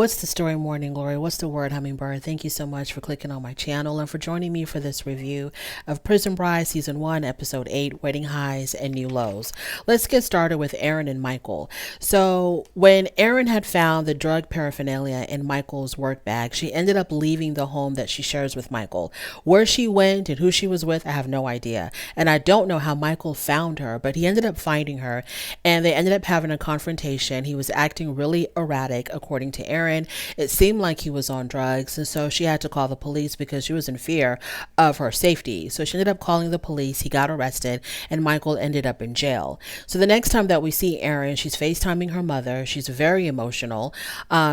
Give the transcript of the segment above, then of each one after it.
What's the story, Morning Glory? What's the word, Hummingbird? Thank you so much for clicking on my channel and for joining me for this review of Prison Bride Season 1, Episode 8, Wedding Highs and New Lows. Let's get started with Aaron and Michael. So when Aaron had found the drug paraphernalia in Michael's work bag, she ended up leaving the home that she shares with Michael. Where she went and who she was with, I have no idea. And I don't know how Michael found her, but he ended up finding her and they ended up having a confrontation. He was acting really erratic, according to Aaron. It seemed like he was on drugs, and so she had to call the police because she was in fear of her safety. So she ended up calling the police. He got arrested, and Michael ended up in jail. So the next time that we see Erin, she's FaceTiming her mother. She's very emotional.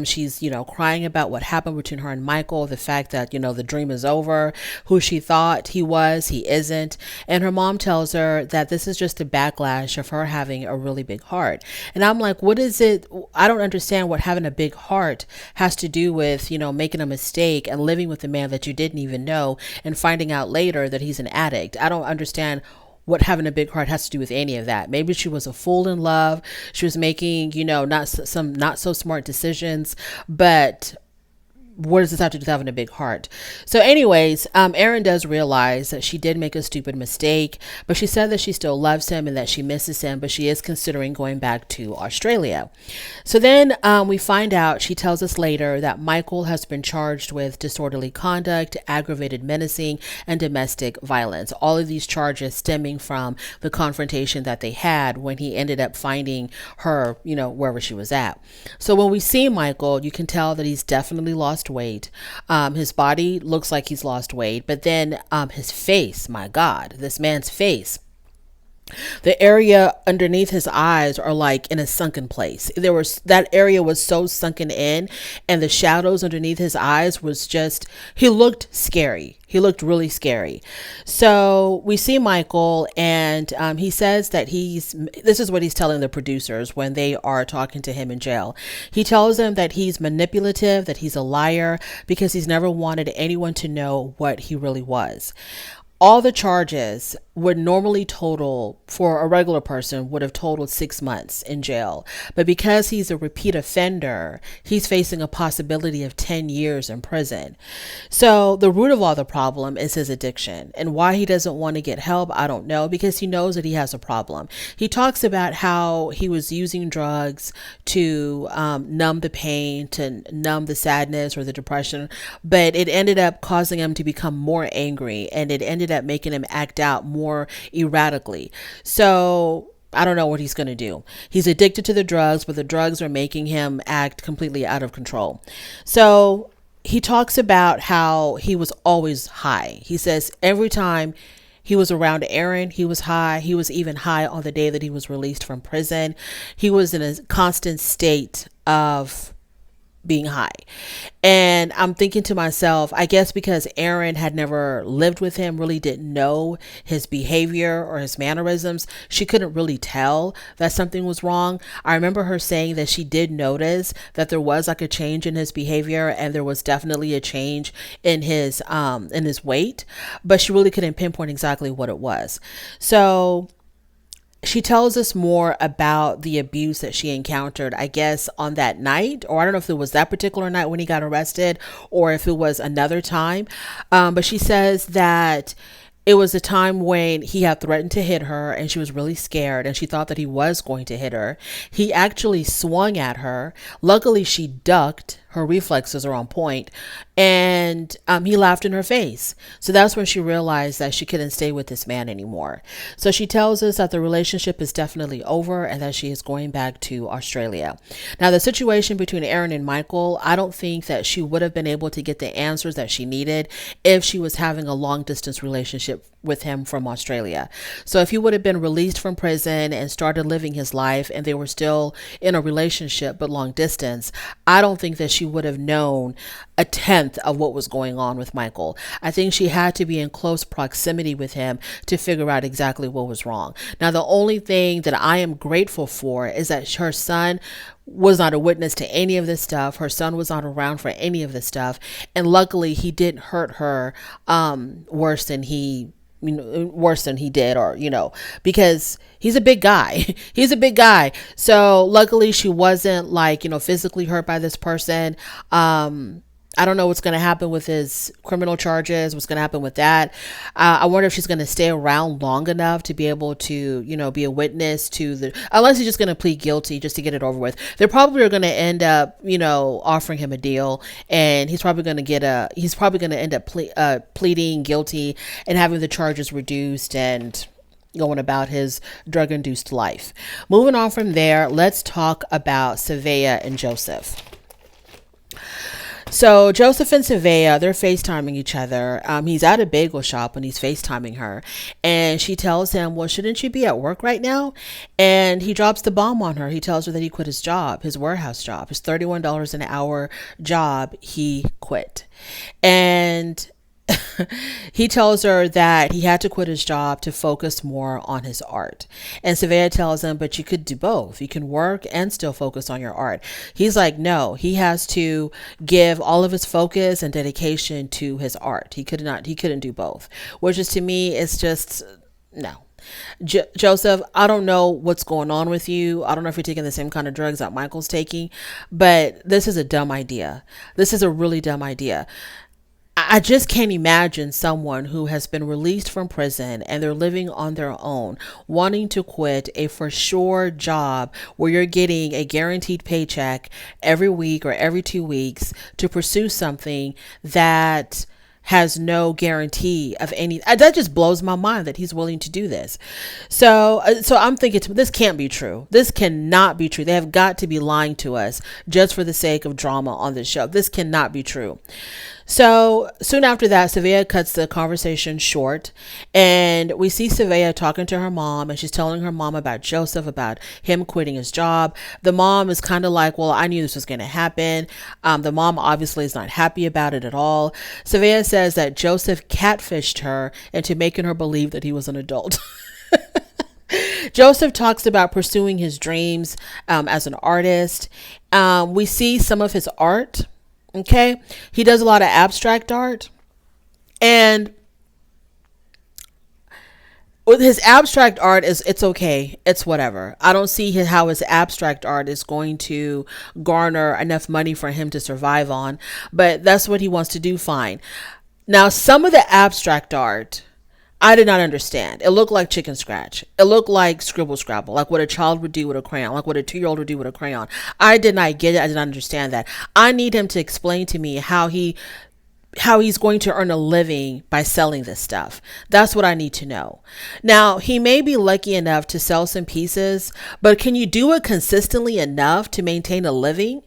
She's, crying about what happened between her and Michael, the fact that, the dream is over, who she thought he was, he isn't. And her mom tells her that this is just a backlash of her having a really big heart. And I'm like, what is it? I don't understand what having a big heart has to do with, making a mistake and living with a man that you didn't even know and finding out later that he's an addict. I don't understand what having a big heart has to do with any of that. Maybe she was a fool in love. She was making, some not so smart decisions, but what does this have to do with having a big heart? So anyways, Erin does realize that she did make a stupid mistake, but she said that she still loves him and that she misses him, but she is considering going back to Australia. So then we find out, she tells us later, that Michael has been charged with disorderly conduct, aggravated menacing, and domestic violence. All of these charges stemming from the confrontation that they had when he ended up finding her, wherever she was at. So when we see Michael, you can tell that he's definitely lost weight. His body looks like he's lost weight, but then his face, my God, this man's face, the area underneath his eyes are like in a sunken place. That area was so sunken in, and the shadows underneath his eyes was just, he looked scary. He looked really scary. So we see Michael, and he says that this is what he's telling the producers when they are talking to him in jail. He tells them that he's manipulative, that he's a liar, because he's never wanted anyone to know what he really was. All the charges would normally total, for a regular person, would have totaled 6 months in jail. But because he's a repeat offender, he's facing a possibility of 10 years in prison. So the root of all the problem is his addiction. And why he doesn't want to get help, I don't know, because he knows that he has a problem. He talks about how he was using drugs to numb the pain, to numb the sadness or the depression, but it ended up causing him to become more angry, and it ended up making him act out more erratically. So I don't know what he's going to do. He's addicted to the drugs, but the drugs are making him act completely out of control. So he talks about how he was always high. He says every time he was around Aaron, he was high. He was even high on the day that he was released from prison. He was in a constant state of being high. And I'm thinking to myself, I guess because Aaron had never lived with him, really didn't know his behavior or his mannerisms, she couldn't really tell that something was wrong. I remember her saying that she did notice that there was like a change in his behavior, and there was definitely a change in his weight, but she really couldn't pinpoint exactly what it was. So she tells us more about the abuse that she encountered, I guess, on that night, or I don't know if it was that particular night when he got arrested or if it was another time. But she says that it was a time when he had threatened to hit her, and she was really scared, and she thought that he was going to hit her. He actually swung at her. Luckily, she ducked. Her reflexes are on point, and he laughed in her face. So that's when she realized that she couldn't stay with this man anymore. So she tells us that the relationship is definitely over and that she is going back to Australia. Now, the situation between Aaron and Michael, I don't think that she would have been able to get the answers that she needed if she was having a long distance relationship with him from Australia. So if he would have been released from prison and started living his life, and they were still in a relationship but long distance, I don't think that she would have known a tenth of what was going on with Michael. I think she had to be in close proximity with him to figure out exactly what was wrong. Now, the only thing that I am grateful for is that her son was not a witness to any of this stuff. Her son was not around for any of this stuff. And luckily, he didn't hurt her worse than he worse than he did, or, because he's a big guy. He's a big guy. So luckily she wasn't like, physically hurt by this person. I don't know what's going to happen with his criminal charges, what's going to happen with that. I wonder if she's going to stay around long enough to be able to, be a witness to unless he's just going to plead guilty just to get it over with. They're probably going to end up, offering him a deal, and he's probably going to end up pleading guilty and having the charges reduced and going about his drug-induced life. Moving on from there, let's talk about Savea and Joseph. So Joseph and Savea, they're FaceTiming each other. He's at a bagel shop and he's FaceTiming her. And she tells him, well, shouldn't you be at work right now? And he drops the bomb on her. He tells her that he quit his job, his warehouse job, his $31 an hour job. He quit. And he tells her that he had to quit his job to focus more on his art. And Savea tells him, but you could do both. You can work and still focus on your art. He's like, no, he has to give all of his focus and dedication to his art. He couldn't do both, which is, to me, it's just, no. Joseph, I don't know what's going on with you. I don't know if you're taking the same kind of drugs that Michael's taking, but this is a dumb idea. This is a really dumb idea. I just can't imagine someone who has been released from prison and they're living on their own, wanting to quit a for sure job where you're getting a guaranteed paycheck every week or every 2 weeks to pursue something that has no guarantee of any. That just blows my mind that he's willing to do this. So I'm thinking, this can't be true. This cannot be true. They have got to be lying to us just for the sake of drama on this show. This cannot be true. So soon after that, Savea cuts the conversation short, and we see Savea talking to her mom, and she's telling her mom about Joseph, about him quitting his job. The mom is kind of like, well, I knew this was going to happen. The mom obviously is not happy about it at all. Savea says that Joseph catfished her into making her believe that he was an adult. Joseph talks about pursuing his dreams as an artist. We see some of his art. Okay. He does a lot of abstract art, and with his abstract art it's okay. It's whatever. I don't see how his abstract art is going to garner enough money for him to survive on, but that's what he wants to do. Fine. Now, some of the abstract art I did not understand. It looked like chicken scratch. It looked like scribble scrabble, like what a child would do with a crayon, like what a 2-year-old would do with a crayon. I did not get it. I did not understand that. I need him to explain to me how he's going to earn a living by selling this stuff. That's what I need to know. Now, he may be lucky enough to sell some pieces, but can you do it consistently enough to maintain a living?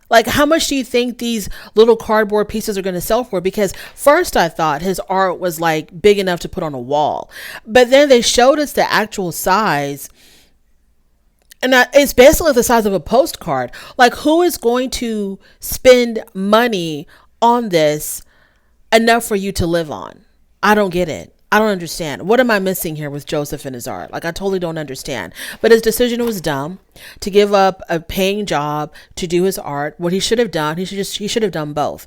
Like, how much do you think these little cardboard pieces are going to sell for? Because first I thought his art was like big enough to put on a wall, but then they showed us the actual size, and it's basically the size of a postcard. Like, who is going to spend money on this enough for you to live on? I don't get it. I don't understand. What am I missing here with Joseph and his art? Like, I totally don't understand. But his decision was dumb to give up a paying job to do his art. What he should have done, he should have done both.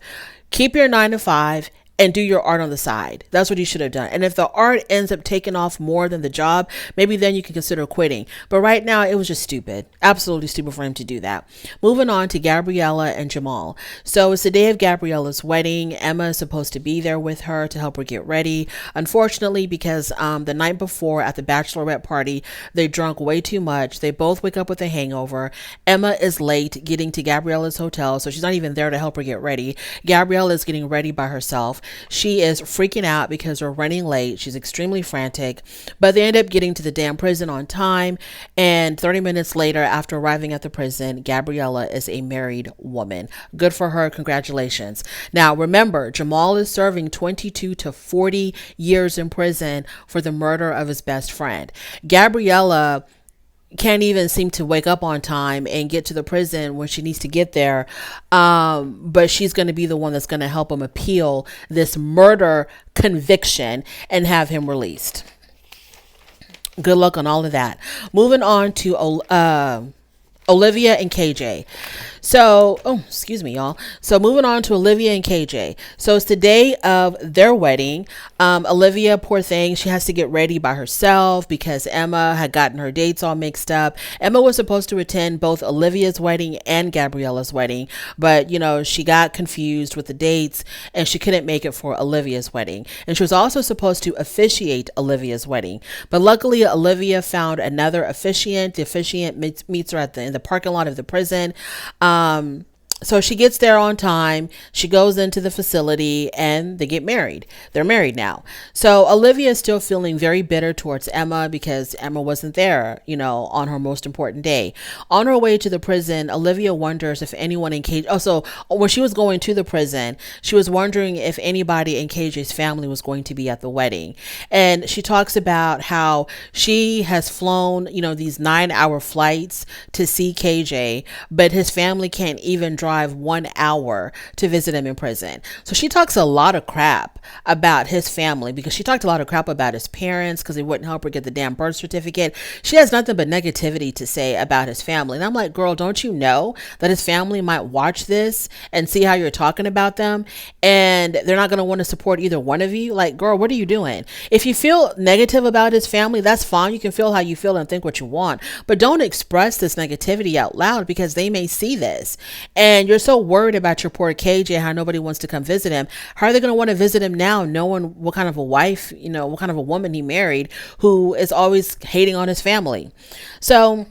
Keep your 9 to 5 and do your art on the side. That's what you should have done. And if the art ends up taking off more than the job, maybe then you can consider quitting. But right now, it was just stupid. Absolutely stupid for him to do that. Moving on to Gabriella and Jamal. So it's the day of Gabriella's wedding. Emma is supposed to be there with her to help her get ready. Unfortunately, because the night before at the bachelorette party, they drank way too much. They both wake up with a hangover. Emma is late getting to Gabriella's hotel, so she's not even there to help her get ready. Gabriella is getting ready by herself. She is freaking out because they're running late. She's extremely frantic, but they end up getting to the damn prison on time. And 30 minutes later, after arriving at the prison, Gabriella is a married woman. Good for her. Congratulations. Now, remember, Jamal is serving 22 to 40 years in prison for the murder of his best friend. Gabriella can't even seem to wake up on time and get to the prison when she needs to get there. But she's going to be the one that's going to help him appeal this murder conviction and have him released. Good luck on all of that. Moving on to Olivia and KJ. So, oh, excuse me, y'all. So, moving on to Olivia and KJ. So, it's the day of their wedding. Olivia, poor thing, she has to get ready by herself because Emma had gotten her dates all mixed up. Emma was supposed to attend both Olivia's wedding and Gabriella's wedding, but she got confused with the dates and she couldn't make it for Olivia's wedding. And she was also supposed to officiate Olivia's wedding, but luckily Olivia found another officiant. The officiant meets her in the parking lot of the prison. So she gets there on time. She goes into the facility and they get married. They're married now. So Olivia is still feeling very bitter towards Emma because Emma wasn't there, on her most important day. On her way to the prison, Olivia wonders if anyone in KJ, so when she was going to the prison, she was wondering if anybody in KJ's family was going to be at the wedding. And she talks about how she has flown, these 9-hour flights to see KJ, but his family can't even drive 1 hour to visit him in prison. So she talks a lot of crap about his family because she talked a lot of crap about his parents because they wouldn't help her get the damn birth certificate. She has nothing but negativity to say about his family. And I'm like, girl, don't you know that his family might watch this and see how you're talking about them and they're not going to want to support either one of you? Like, girl, what are you doing? If you feel negative about his family, that's fine. You can feel how you feel and think what you want, but don't express this negativity out loud because they may see this. And you're so worried about your poor KJ, how nobody wants to come visit him. How are they going to want to visit him now, knowing what kind of a wife, what kind of a woman he married, who is always hating on his family? So,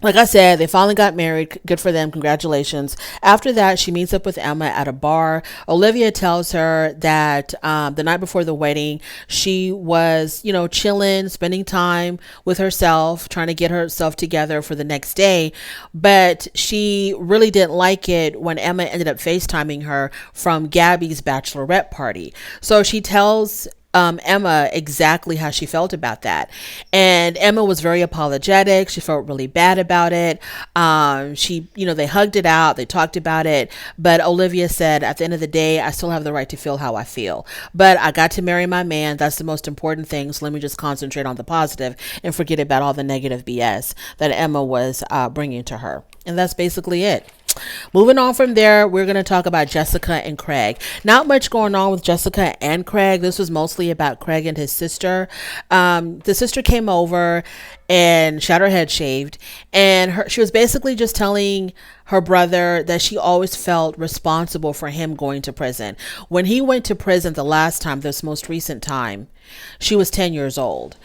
like I said, they finally got married. Good for them. Congratulations. After that, she meets up with Emma at a bar. Olivia tells her that the night before the wedding, she was, chilling, spending time with herself, trying to get herself together for the next day. But she really didn't like it when Emma ended up FaceTiming her from Gabby's bachelorette party. So she tells Emma exactly how she felt about that. And Emma was very apologetic. She felt really bad about it. They hugged it out. They talked about it. But Olivia said, at the end of the day, I still have the right to feel how I feel. But I got to marry my man. That's the most important thing. So let me just concentrate on the positive and forget about all the negative BS that Emma was bringing to her. And that's basically it. Moving on from there, we're going to talk about Jessica and Craig. Not much going on with Jessica and Craig. This was mostly about Craig and his sister. The sister came over and she had her head shaved, and she was basically just telling her brother that she always felt responsible for him going to prison. When he went to prison the last time, this most recent time, she was 10 years old.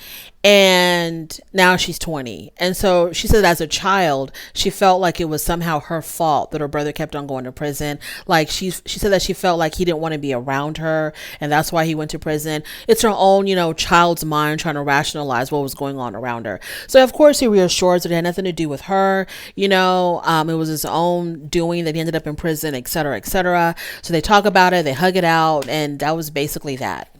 And now she's 20. And so she said as a child, she felt like it was somehow her fault that her brother kept on going to prison. Like she said that she felt like he didn't want to be around her and that's why he went to prison. It's her own, child's mind trying to rationalize what was going on around her. So of course he reassures that it had nothing to do with her. It was his own doing that he ended up in prison, etc., etc. So they talk about it, they hug it out, and that was basically that.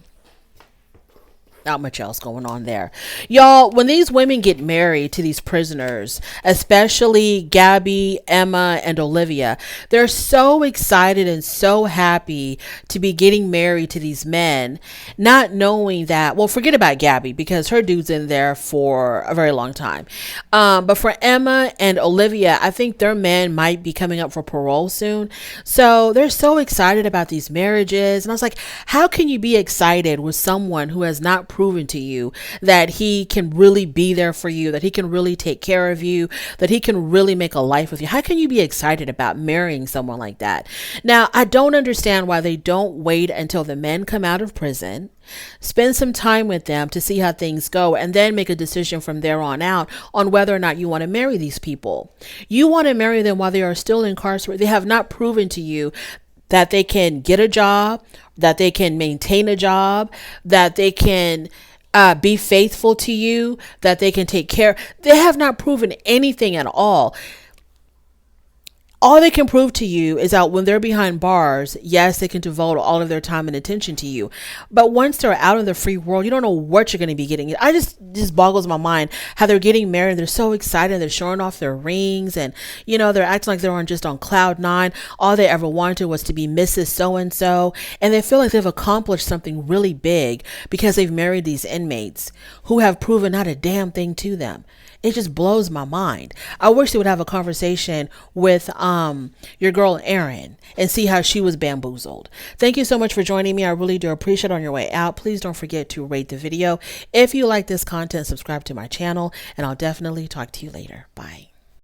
Not much else going on there. Y'all, when these women get married to these prisoners, especially Gabby, Emma, and Olivia, they're so excited and so happy to be getting married to these men, not knowing that, well, forget about Gabby because her dude's in there for a very long time. But for Emma and Olivia, I think their men might be coming up for parole soon. So they're so excited about these marriages. And I was like, how can you be excited with someone who has not proven to you that he can really be there for you, that he can really take care of you, that he can really make a life with you? How can you be excited about marrying someone like that? Now, I don't understand why they don't wait until the men come out of prison, spend some time with them to see how things go, and then make a decision from there on out on whether or not you want to marry these people. You want to marry them while they are still incarcerated. They have not proven to you that they can get a job, that they can maintain a job, that they can be faithful to you, that they can take care. They have not proven anything at all. All they can prove to you is that when they're behind bars, yes, they can devote all of their time and attention to you. But once they're out in the free world, you don't know what you're going to be getting. I just boggles my mind how they're getting married. They're so excited. They're showing off their rings and, they're acting like they're just on cloud nine. All they ever wanted was to be Mrs. So-and-so. And they feel like they've accomplished something really big because they've married these inmates who have proven not a damn thing to them. It just blows my mind. I wish they would have a conversation with your girl Erin and see how she was bamboozled. Thank you so much for joining me. I really do appreciate it. On your way out, please don't forget to rate the video. If you like this content, subscribe to my channel, and I'll definitely talk to you later. Bye.